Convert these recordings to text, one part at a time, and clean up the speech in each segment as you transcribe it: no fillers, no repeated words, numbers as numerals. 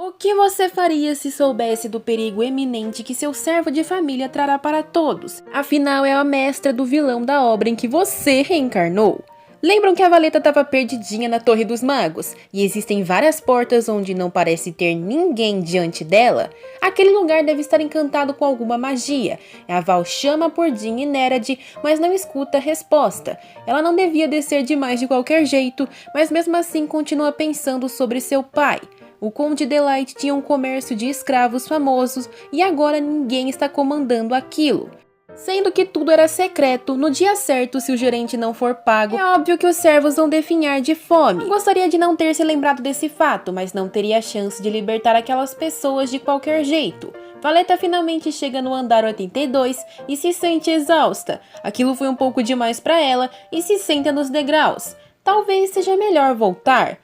O que você faria se soubesse do perigo eminente que seu servo de família trará para todos? Afinal, é a mestra do vilão da obra em que você reencarnou. Lembram que a Valeta estava perdidinha na Torre dos Magos e existem várias portas onde não parece ter ninguém diante dela? Aquele lugar deve estar encantado com alguma magia. A Val chama por Jean e Nerad, mas não escuta a resposta. Ela não devia descer demais de qualquer jeito, mas mesmo assim continua pensando sobre seu pai. O Conde Delight tinha um comércio de escravos famosos e agora ninguém está comandando aquilo. Sendo que tudo era secreto, no dia certo, se o gerente não for pago, é óbvio que os servos vão definhar de fome. Eu gostaria de não ter se lembrado desse fato, mas não teria a chance de libertar aquelas pessoas de qualquer jeito. Valeta finalmente chega no andar 82 e se sente exausta. Aquilo foi um pouco demais para ela e se senta nos degraus. Talvez seja melhor voltar.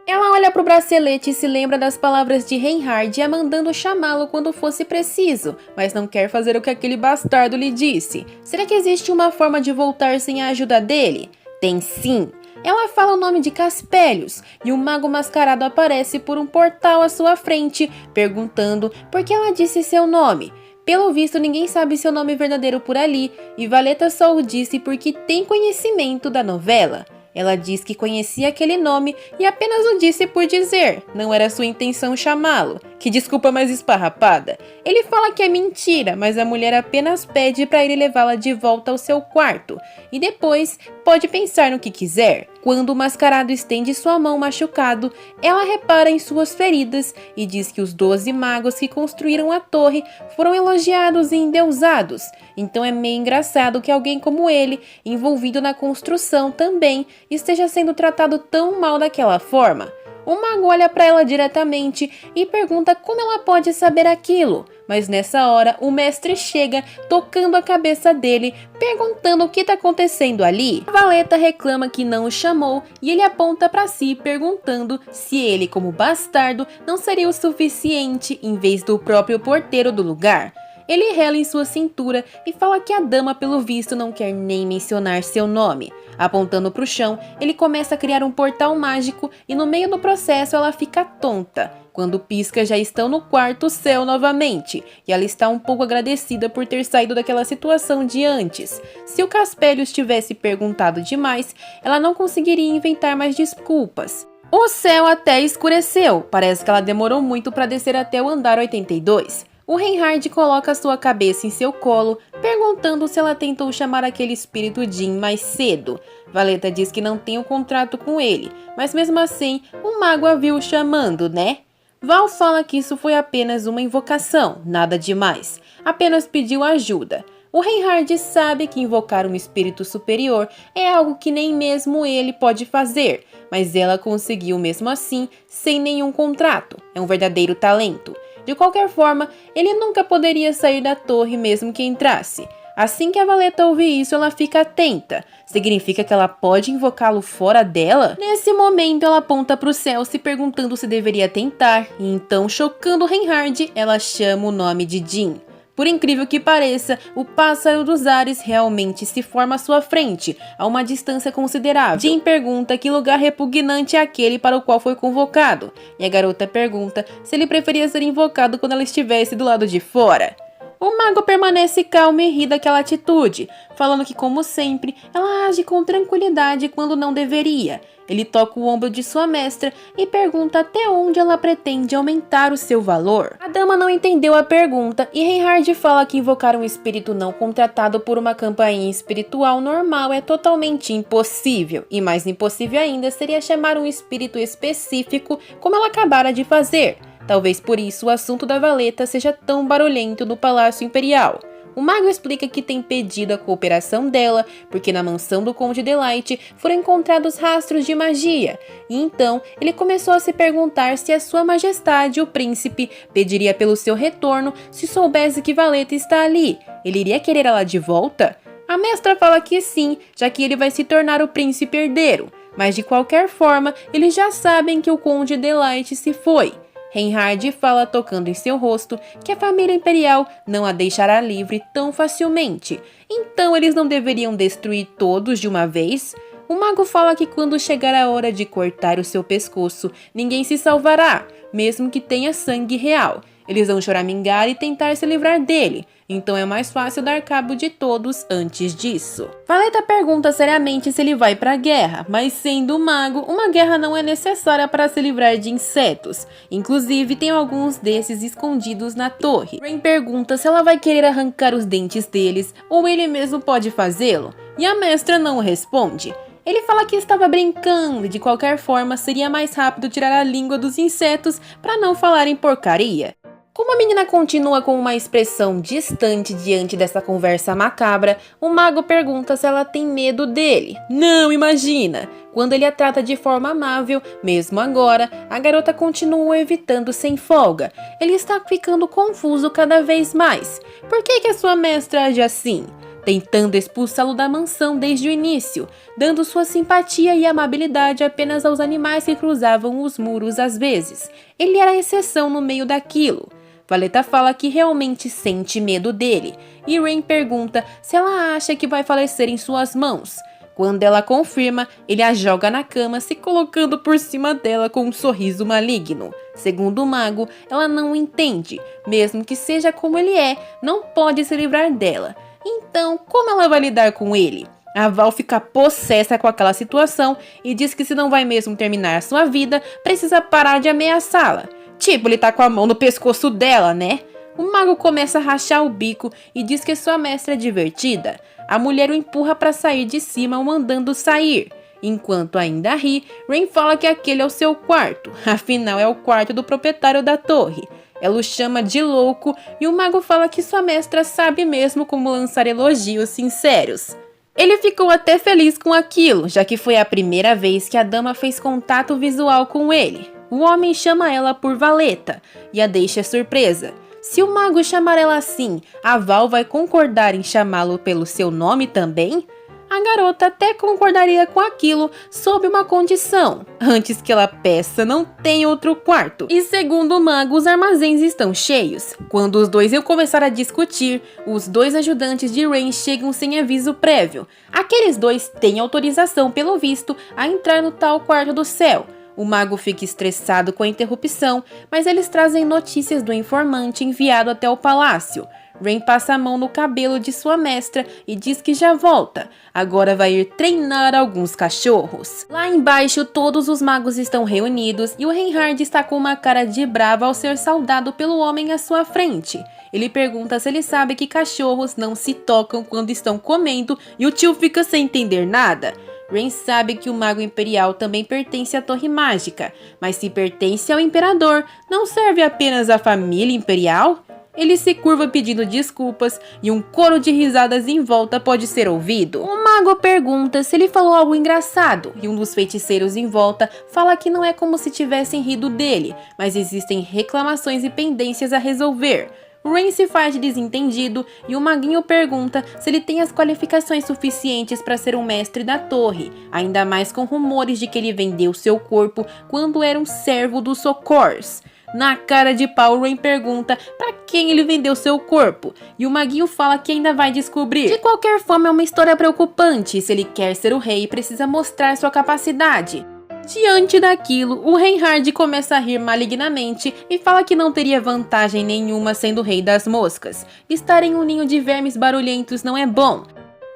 Ela olha para o bracelete e se lembra das palavras de Reinhard a mandando chamá-lo quando fosse preciso, mas não quer fazer o que aquele bastardo lhe disse. Será que existe uma forma de voltar sem a ajuda dele? Tem sim! Ela fala o nome de Caspélios e o mago mascarado aparece por um portal à sua frente, perguntando por que ela disse seu nome. Pelo visto, ninguém sabe seu nome verdadeiro por ali, e Valeta só o disse porque tem conhecimento da novela. Ela diz que conhecia aquele nome e apenas o disse por dizer, não era sua intenção chamá-lo. Que desculpa mais esparrapada. Ele fala que é mentira, mas a mulher apenas pede para ele levá-la de volta ao seu quarto. E depois pode pensar no que quiser. Quando o mascarado estende sua mão machucado, ela repara em suas feridas e diz que os 12 magos que construíram a torre foram elogiados e endeusados. Então é meio engraçado que alguém como ele, envolvido na construção também, esteja sendo tratado tão mal daquela forma. O mago olha para ela diretamente e pergunta como ela pode saber aquilo. Mas nessa hora, o mestre chega, tocando a cabeça dele, perguntando o que está acontecendo ali. A Valeta reclama que não o chamou e ele aponta para si, perguntando se ele, como bastardo, não seria o suficiente em vez do próprio porteiro do lugar. Ele rela em sua cintura e fala que a dama, pelo visto, não quer nem mencionar seu nome. Apontando para o chão, ele começa a criar um portal mágico e no meio do processo ela fica tonta. Quando pisca, já estão no quarto céu novamente, e ela está um pouco agradecida por ter saído daquela situação de antes. Se o Caspélios tivesse perguntado demais, ela não conseguiria inventar mais desculpas. O céu até escureceu, parece que ela demorou muito para descer até o andar 82. O Reinhard coloca sua cabeça em seu colo, perguntando se ela tentou chamar aquele espírito Jean mais cedo. Valeta diz que não tem um contrato com ele, mas mesmo assim, o mago a viu chamando, né? Val fala que isso foi apenas uma invocação, nada demais. Apenas pediu ajuda. O Reinhard sabe que invocar um espírito superior é algo que nem mesmo ele pode fazer, mas ela conseguiu mesmo assim, sem nenhum contrato. É um verdadeiro talento. De qualquer forma, ele nunca poderia sair da torre mesmo que entrasse. Assim que a Valeta ouve isso, ela fica atenta. Significa que ela pode invocá-lo fora dela? Nesse momento, ela aponta para o céu se perguntando se deveria tentar. E então, chocando Reinhard, ela chama o nome de Jean. Por incrível que pareça, o pássaro dos ares realmente se forma à sua frente, a uma distância considerável. Jean pergunta que lugar repugnante é aquele para o qual foi convocado, e a garota pergunta se ele preferia ser invocado quando ela estivesse do lado de fora. O mago permanece calmo e ri daquela atitude, falando que, como sempre, ela age com tranquilidade quando não deveria. Ele toca o ombro de sua mestra e pergunta até onde ela pretende aumentar o seu valor. A dama não entendeu a pergunta e Reinhard fala que invocar um espírito não contratado por uma campainha espiritual normal é totalmente impossível. E mais impossível ainda seria chamar um espírito específico como ela acabara de fazer. Talvez por isso o assunto da Valeta seja tão barulhento no Palácio Imperial. O mago explica que tem pedido a cooperação dela, porque na mansão do Conde Delight foram encontrados rastros de magia, e então ele começou a se perguntar se a sua majestade, o príncipe, pediria pelo seu retorno se soubesse que Valeta está ali. Ele iria querer ela de volta? A mestra fala que sim, já que ele vai se tornar o príncipe herdeiro, mas de qualquer forma, eles já sabem que o Conde Delight se foi. Reinhard fala tocando em seu rosto que a família imperial não a deixará livre tão facilmente. Então eles não deveriam destruir todos de uma vez? O mago fala que quando chegar a hora de cortar o seu pescoço, ninguém se salvará. mesmo que tenha sangue real. Eles vão choramingar e tentar se livrar dele, então é mais fácil dar cabo de todos antes disso. Valeta pergunta seriamente se ele vai para a guerra, mas sendo mago, uma guerra não é necessária para se livrar de insetos. Inclusive, tem alguns desses escondidos na torre. Rain pergunta se ela vai querer arrancar os dentes deles ou ele mesmo pode fazê-lo, e a mestra não responde. Ele fala que estava brincando e de qualquer forma seria mais rápido tirar a língua dos insetos para não falarem porcaria. Como a menina continua com uma expressão distante diante dessa conversa macabra, o mago pergunta se ela tem medo dele. Não, imagina! Quando ele a trata de forma amável, mesmo agora, a garota continua evitando sem folga. Ele está ficando confuso cada vez mais. Por que a sua mestra age assim? Tentando expulsá-lo da mansão desde o início, dando sua simpatia e amabilidade apenas aos animais que cruzavam os muros às vezes. Ele era a exceção no meio daquilo. Valeta fala que realmente sente medo dele, e Rain pergunta se ela acha que vai falecer em suas mãos. Quando ela confirma, ele a joga na cama, se colocando por cima dela com um sorriso maligno. Segundo o mago, ela não entende, mesmo que seja como ele é, não pode se livrar dela. Então, como ela vai lidar com ele? A Val fica possessa com aquela situação e diz que se não vai mesmo terminar a sua vida, precisa parar de ameaçá-la. Tipo, ele tá com a mão no pescoço dela, né? O mago começa a rachar o bico e diz que sua mestra é divertida. A mulher o empurra para sair de cima, o mandando sair. Enquanto ainda ri, Rain fala que aquele é o seu quarto. Afinal, é o quarto do proprietário da torre. Ela o chama de louco e o mago fala que sua mestra sabe mesmo como lançar elogios sinceros. Ele ficou até feliz com aquilo, já que foi a primeira vez que a dama fez contato visual com ele. O homem chama ela por Valeta e a deixa surpresa. Se o mago chamar ela assim, a Val vai concordar em chamá-lo pelo seu nome também? A garota até concordaria com aquilo sob uma condição. Antes que ela peça, não tem outro quarto. E segundo o mago, os armazéns estão cheios. Quando os dois iam começar a discutir, os dois ajudantes de Rain chegam sem aviso prévio. Aqueles dois têm autorização, pelo visto, a entrar no tal quarto do céu. O mago fica estressado com a interrupção, mas eles trazem notícias do informante enviado até o palácio. Rain passa a mão no cabelo de sua mestra e diz que já volta. Agora vai ir treinar alguns cachorros. Lá embaixo, todos os magos estão reunidos e o Reinhard está com uma cara de brava ao ser saudado pelo homem à sua frente. Ele pergunta se ele sabe que cachorros não se tocam quando estão comendo e o tio fica sem entender nada. Rain sabe que o mago imperial também pertence à torre mágica, mas se pertence ao imperador, não serve apenas à família imperial? Ele se curva pedindo desculpas e um coro de risadas em volta pode ser ouvido. O mago pergunta se ele falou algo engraçado e um dos feiticeiros em volta fala que não é como se tivessem rido dele, mas existem reclamações e pendências a resolver. Rain se faz de desentendido e o maguinho pergunta se ele tem as qualificações suficientes para ser um mestre da torre, ainda mais com rumores de que ele vendeu seu corpo quando era um servo dos Socors. Na cara de pau, Rain pergunta para quem ele vendeu seu corpo, e o maguinho fala que ainda vai descobrir. De qualquer forma, é uma história preocupante. Se ele quer ser o rei, precisa mostrar sua capacidade. Diante daquilo, o Reinhard começa a rir malignamente e fala que não teria vantagem nenhuma sendo o rei das moscas. Estar em um ninho de vermes barulhentos não é bom.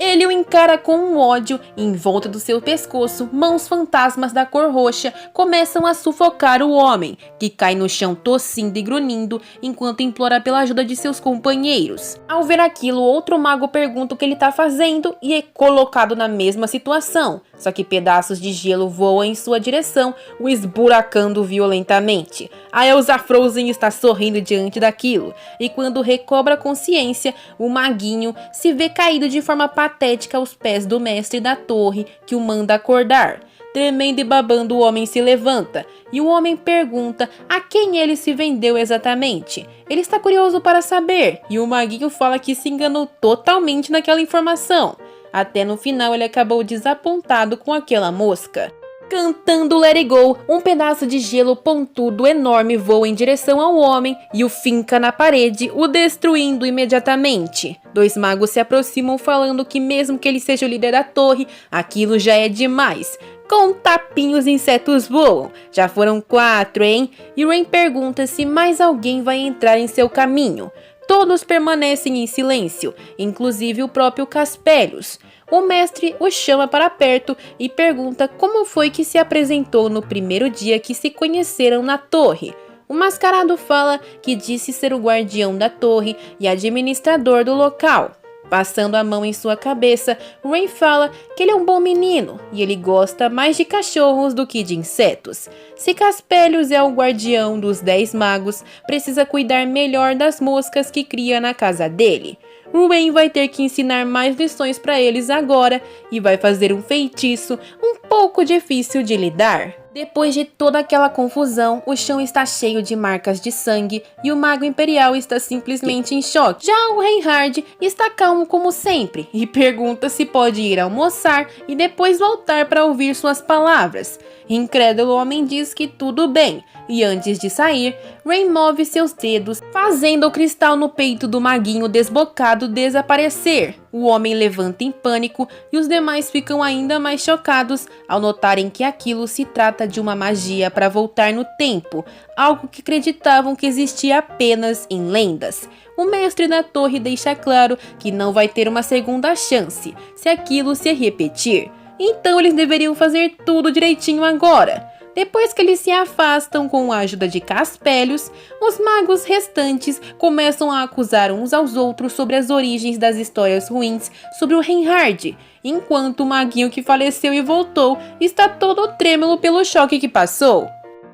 Ele o encara com um ódio e em volta do seu pescoço, mãos fantasmas da cor roxa começam a sufocar o homem, que cai no chão tossindo e grunhindo enquanto implora pela ajuda de seus companheiros. Ao ver aquilo, outro mago pergunta o que ele está fazendo e é colocado na mesma situação, só que pedaços de gelo voam em sua direção, o esburacando violentamente. A Elsa Frozen está sorrindo diante daquilo, e quando recobra a consciência, o maguinho se vê caído de forma patética aos pés do mestre da torre, que o manda acordar. Tremendo e babando, o homem se levanta, e o homem pergunta a quem ele se vendeu exatamente. Ele está curioso para saber, e o maguinho fala que se enganou totalmente naquela informação. Até no final ele acabou desapontado com aquela mosca. Cantando Let It Go, um pedaço de gelo pontudo enorme voa em direção ao homem e o finca na parede, o destruindo imediatamente. Dois magos se aproximam falando que mesmo que ele seja o líder da torre, aquilo já é demais. Com um tapinha os insetos voam. Já foram 4, hein? E Rain pergunta se mais alguém vai entrar em seu caminho. Todos permanecem em silêncio, inclusive o próprio Casperius. O mestre o chama para perto e pergunta como foi que se apresentou no primeiro dia que se conheceram na torre. O mascarado fala que disse ser o guardião da torre e administrador do local. Passando a mão em sua cabeça, Rain fala que ele é um bom menino e ele gosta mais de cachorros do que de insetos. Se Casperius é o guardião dos 10 magos, precisa cuidar melhor das moscas que cria na casa dele. Rain vai ter que ensinar mais lições para eles agora e vai fazer um feitiço um pouco difícil de lidar. Depois de toda aquela confusão, o chão está cheio de marcas de sangue e o mago imperial está simplesmente em choque. Já o Reinhard está calmo como sempre e pergunta se pode ir almoçar e depois voltar para ouvir suas palavras. Incrédulo, o homem diz que tudo bem e antes de sair, Rain move seus dedos, fazendo o cristal no peito do maguinho desbocado desaparecer. O homem levanta em pânico e os demais ficam ainda mais chocados ao notarem que aquilo se trata de uma magia para voltar no tempo, algo que acreditavam que existia apenas em lendas. O mestre da torre deixa claro que não vai ter uma segunda chance se aquilo se repetir. Então eles deveriam fazer tudo direitinho agora. Depois que eles se afastam com a ajuda de Casperius, os magos restantes começam a acusar uns aos outros sobre as origens das histórias ruins sobre o Reinhard, enquanto o maguinho que faleceu e voltou está todo trêmulo pelo choque que passou.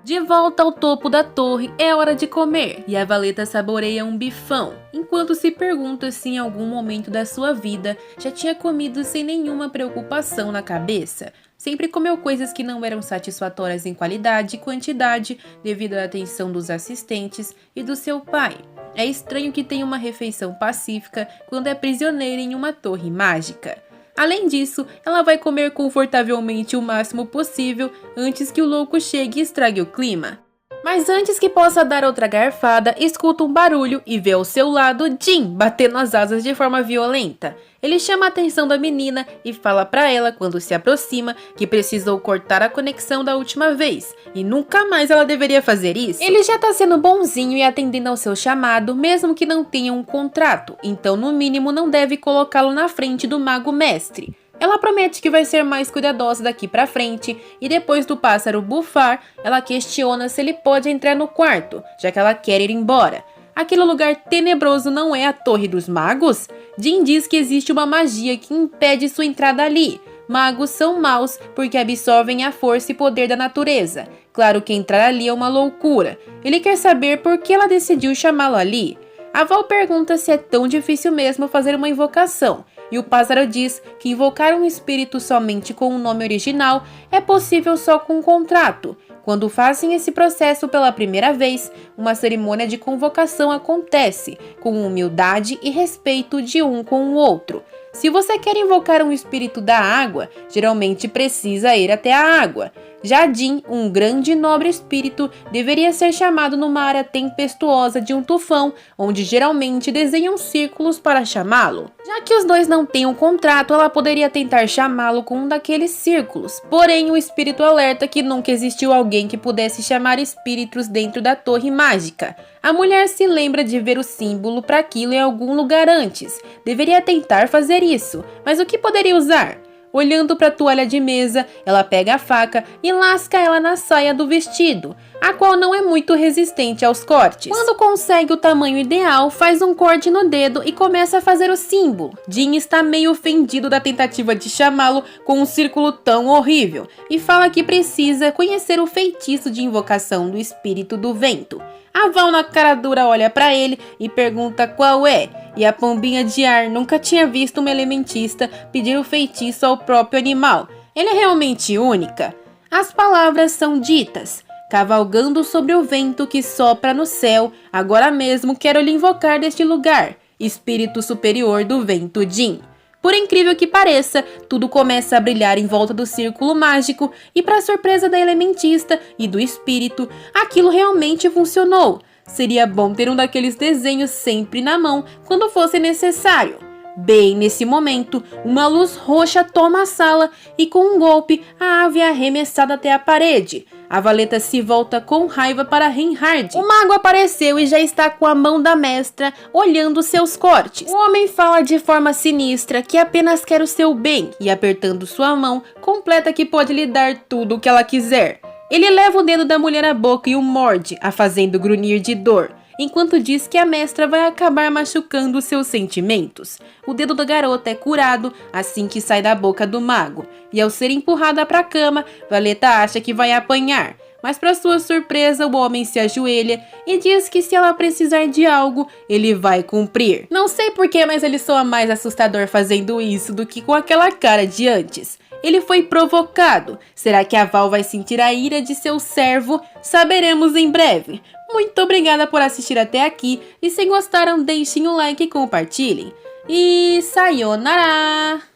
De volta ao topo da torre, é hora de comer, e a valeta saboreia um bifão, enquanto se pergunta se em algum momento da sua vida já tinha comido sem nenhuma preocupação na cabeça. Sempre comeu coisas que não eram satisfatórias em qualidade e quantidade devido à atenção dos assistentes e do seu pai. É estranho que tenha uma refeição pacífica quando é prisioneira em uma torre mágica. Além disso, ela vai comer confortavelmente o máximo possível antes que o louco chegue e estrague o clima. Mas antes que possa dar outra garfada, escuta um barulho e vê ao seu lado Jin batendo as asas de forma violenta. Ele chama a atenção da menina e fala pra ela quando se aproxima que precisou cortar a conexão da última vez e nunca mais ela deveria fazer isso. Ele já tá sendo bonzinho e atendendo ao seu chamado, mesmo que não tenha um contrato, então no mínimo não deve colocá-lo na frente do mago mestre. Ela promete que vai ser mais cuidadosa daqui pra frente e depois do pássaro bufar, ela questiona se ele pode entrar no quarto, já que ela quer ir embora. Aquele lugar tenebroso não é a Torre dos Magos? Jin diz que existe uma magia que impede sua entrada ali. Magos são maus porque absorvem a força e poder da natureza. Claro que entrar ali é uma loucura. Ele quer saber por que ela decidiu chamá-lo ali. A Val pergunta se é tão difícil mesmo fazer uma invocação. E o pássaro diz que invocar um espírito somente com o nome original é possível só com um contrato. Quando fazem esse processo pela primeira vez, uma cerimônia de convocação acontece, com humildade e respeito de um com o outro. Se você quer invocar um espírito da água, geralmente precisa ir até a água. Já Jin, um grande e nobre espírito, deveria ser chamado numa área tempestuosa de um tufão, onde geralmente desenham círculos para chamá-lo. Já que os dois não têm um contrato, ela poderia tentar chamá-lo com um daqueles círculos. Porém, o espírito alerta que nunca existiu alguém que pudesse chamar espíritos dentro da torre mágica. A mulher se lembra de ver o símbolo para aquilo em algum lugar antes. Deveria tentar fazer isso, mas o que poderia usar? Olhando para a toalha de mesa, ela pega a faca e lasca ela na saia do vestido, a qual não é muito resistente aos cortes. Quando consegue o tamanho ideal, faz um corte no dedo e começa a fazer o símbolo. Jin está meio ofendido da tentativa de chamá-lo com um círculo tão horrível e fala que precisa conhecer o feitiço de invocação do espírito do vento. A Val na cara dura olha para ele e pergunta qual é, e a pombinha de ar nunca tinha visto uma elementista pedir o feitiço ao próprio animal. Ela é realmente única. As palavras são ditas. Cavalgando sobre o vento que sopra no céu, agora mesmo quero lhe invocar deste lugar, espírito superior do vento Jin. Por incrível que pareça, tudo começa a brilhar em volta do círculo mágico e, para surpresa da elementista e do espírito, aquilo realmente funcionou. Seria bom ter um daqueles desenhos sempre na mão quando fosse necessário. Bem nesse momento, uma luz roxa toma a sala e com um golpe, a ave é arremessada até a parede. A valeta se volta com raiva para Reinhard. O mago apareceu e já está com a mão da mestra, olhando seus cortes. O homem fala de forma sinistra que apenas quer o seu bem e, apertando sua mão, completa que pode lhe dar tudo o que ela quiser. Ele leva o dedo da mulher à boca e o morde, a fazendo grunhir de dor, enquanto diz que a mestra vai acabar machucando seus sentimentos. O dedo da garota é curado assim que sai da boca do mago, e ao ser empurrada para a cama, Valeta acha que vai apanhar. Mas para sua surpresa, o homem se ajoelha e diz que se ela precisar de algo, ele vai cumprir. Não sei porquê, mas ele soa mais assustador fazendo isso do que com aquela cara de antes. Ele foi provocado. Será que a Val vai sentir a ira de seu servo? Saberemos em breve. Muito obrigada por assistir até aqui e se gostaram deixem um like e compartilhem. E sayonara!